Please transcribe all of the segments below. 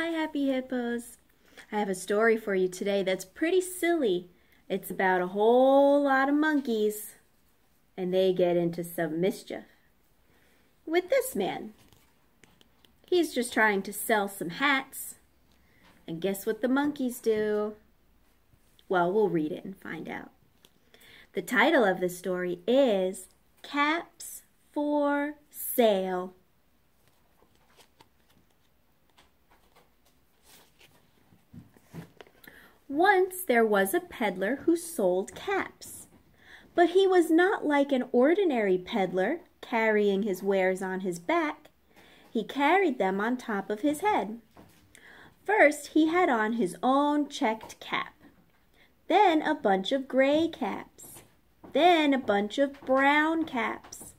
Hi, Happy Hippos. I have a story for you today that's pretty silly. It's about a whole lot of monkeys, and they get into some mischief with this man. He's just trying to sell some hats, and guess what the monkeys do? Well, we'll read it and find out. The title of the story is Caps for Sale. Once there was a peddler who sold caps, but he was not like an ordinary peddler carrying his wares on his back. He carried them on top of his head. First, he had on his own checked cap, then a bunch of gray caps, then a bunch of brown caps,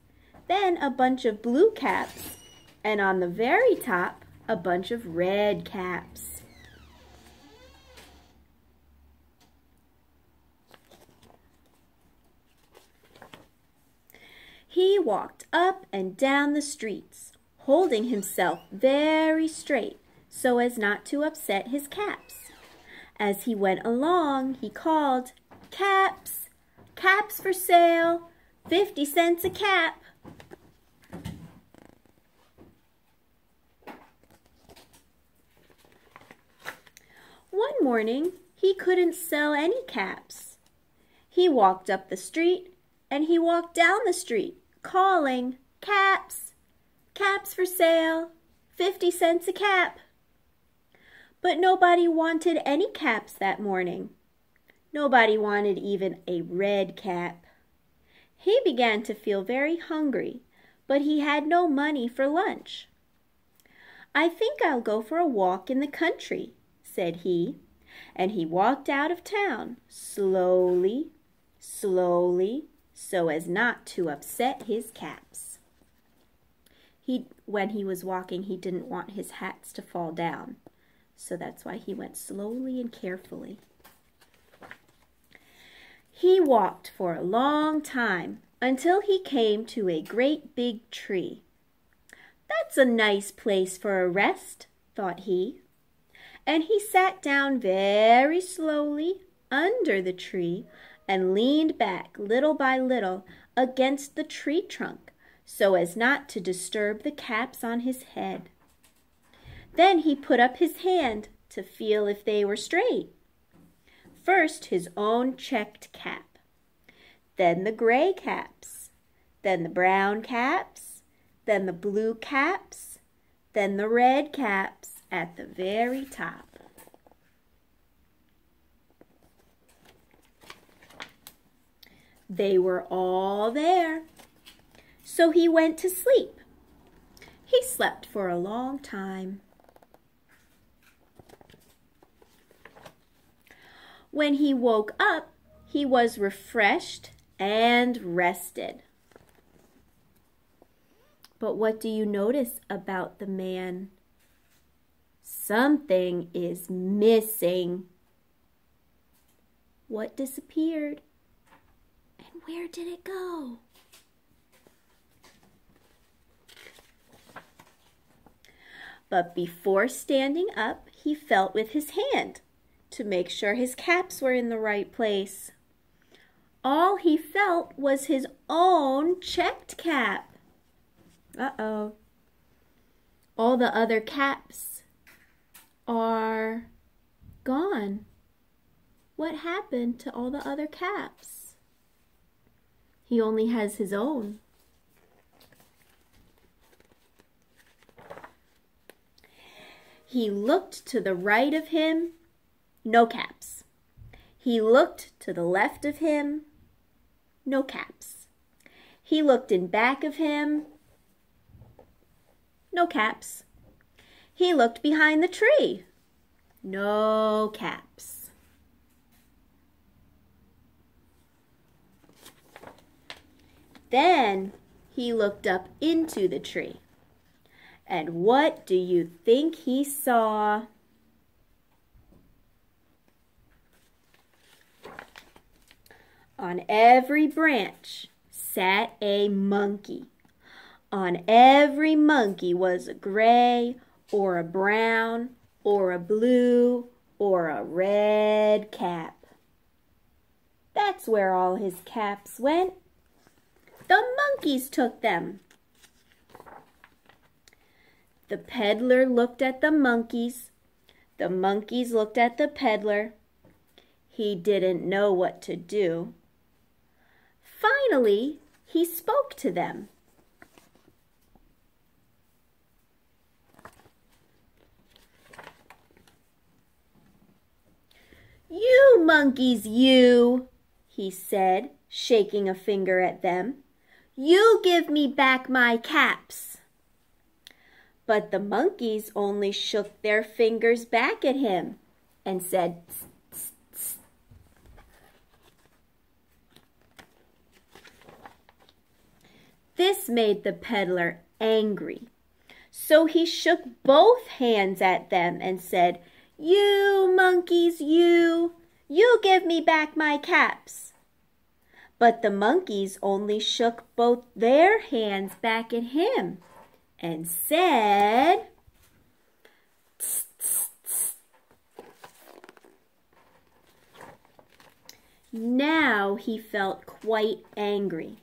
then a bunch of blue caps, and on the very top, a bunch of red caps. He walked up and down the streets, holding himself very straight so as not to upset his caps. As he went along, he called, "Caps! Caps for sale! 50 cents a cap!" One morning, he couldn't sell any caps. He walked up the street and he walked down the street, calling, "Caps! Caps for sale! 50 cents a cap!" But nobody wanted any caps that morning. Nobody wanted even a red cap. He began to feel very hungry, but he had no money for lunch. "I think I'll go for a walk in the country," said he, and he walked out of town, slowly, slowly, so as not to upset his caps. When he was walking, he didn't want his hats to fall down, so that's why he went slowly and carefully. He walked for a long time until he came to a great big tree. "That's a nice place for a rest," thought he, and he sat down very slowly under the tree and leaned back little by little against the tree trunk so as not to disturb the caps on his head. Then he put up his hand to feel if they were straight. First his own checked cap, then the gray caps, then the brown caps, then the blue caps, then the red caps at the very top. They were all there. So he went to sleep. He slept for a long time. When he woke up, he was refreshed and rested. But what do you notice about the man? Something is missing. What disappeared? And where did it go? But before standing up, he felt with his hand to make sure his caps were in the right place. All he felt was his own checked cap. Uh-oh. All the other caps are gone. What happened to all the other caps? He only has his own. He looked to the right of him, no caps. He looked to the left of him, no caps. He looked in back of him, no caps. He looked behind the tree, no caps. Then he looked up into the tree. And what do you think he saw? On every branch sat a monkey. On every monkey was a gray or a brown or a blue or a red cap. That's where all his caps went. The monkeys took them. The peddler looked at the monkeys. The monkeys looked at the peddler. He didn't know what to do. Finally, he spoke to them. "You monkeys, you," he said, shaking a finger at them. "You give me back my caps." But the monkeys only shook their fingers back at him and said, "Tss, tss, tss." This made the peddler angry. So he shook both hands at them and said, "You monkeys, you give me back my caps." But the monkeys only shook both their hands back at him and said, "Tss, tss, tss." Now he felt quite angry.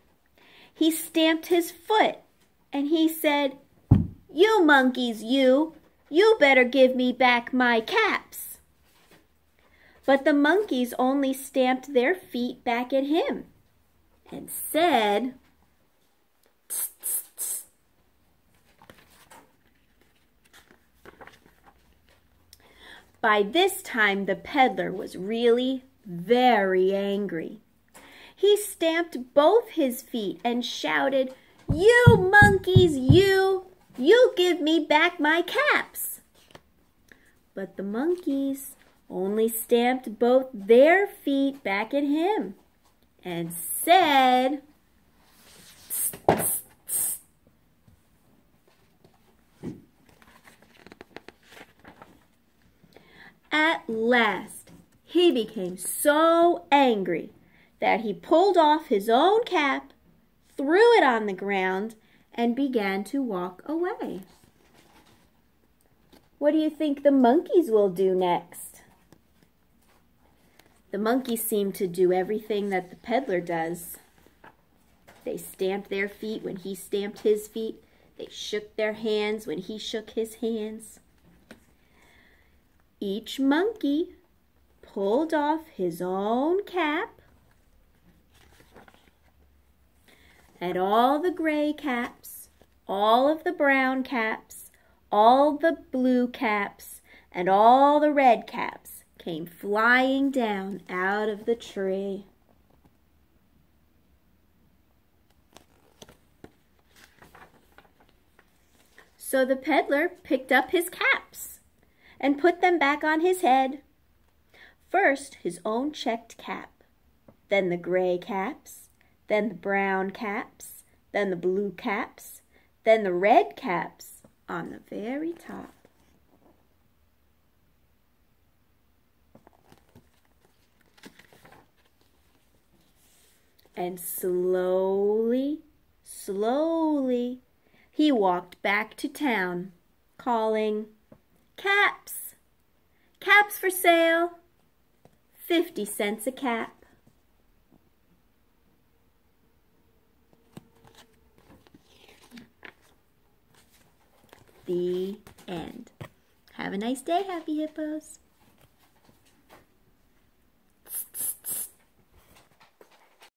He stamped his foot and he said, "You monkeys, you better give me back my caps." But the monkeys only stamped their feet back at him and said, "Tss, tss, tss." By this time, the peddler was really very angry. He stamped both his feet and shouted, "You monkeys, you give me back my caps." But the monkeys only stamped both their feet back at him and said, "Tss, tss, tss." At last, he became so angry that he pulled off his own cap, threw it on the ground, and began to walk away. What do you think the monkeys will do next? The monkeys seem to do everything that the peddler does. They stamped their feet when he stamped his feet. They shook their hands when he shook his hands. Each monkey pulled off his own cap, and all the gray caps, all of the brown caps, all the blue caps, and all the red caps came flying down out of the tree. So the peddler picked up his caps and put them back on his head. First, his own checked cap, then the gray caps, then the brown caps, then the blue caps, then the red caps on the very top. And slowly, slowly, he walked back to town, calling, "Caps! Caps for sale! 50 cents a cap." The end. Have a nice day, Happy Hippos.